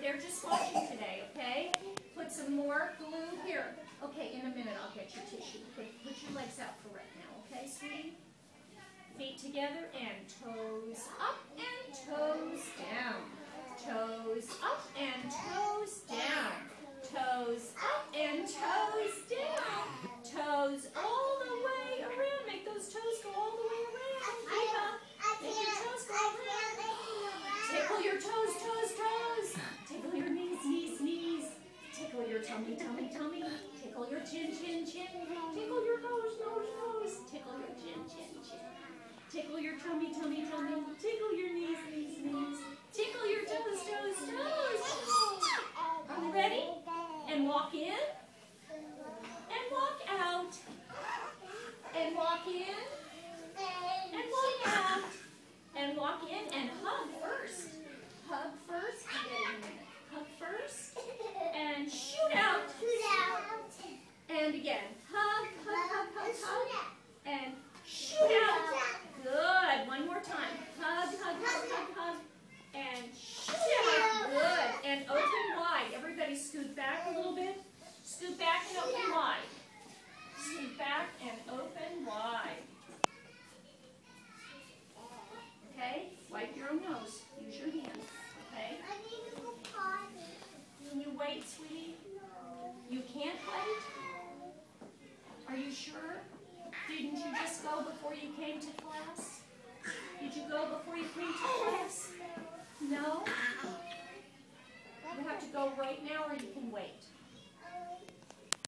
they're just watching today, okay? Put some more glue here. Okay, in a minute I'll get your tissue. Put your legs out for right now, okay, sweetie? Feet together and toes up and toes down. Toes up and toes down. Toes up and toes down. Toes all the way around. Make those toes go all the way around. Make your toes go around. Tickle your toes, toes, toes. Tickle your knees, knees, knees. Tickle your tummy, tummy, tummy. Tickle your chin, chin, chin. Tickle your nose, nose, nose. Tickle your chin, chin, chin. Tickle your tummy, tummy, tummy. Tickle your knees, knees, knees. Tickle your toes, toes, toes. Are we ready? And walk in. And walk out. And walk in. And walk out. And walk in and hug first. Hug first. I'll get it in a minute. Hug first. And shoot out. And again. Hug, hug, hug, hug, hug. And shoot out. Good. One more time. Hug, hug, hug, hug, hug. And shoot out. Good. And open wide. Everybody scoot back a little bit. Scoot back and open wide. Scoot back and open wide. Okay? Wipe your own nose. Use your hand. Okay? Can you wait, sweetie? You can't wait? Are you sure? Didn't you just go before you came to class? Did you go before you came to class? No? You have to go right now or you can wait.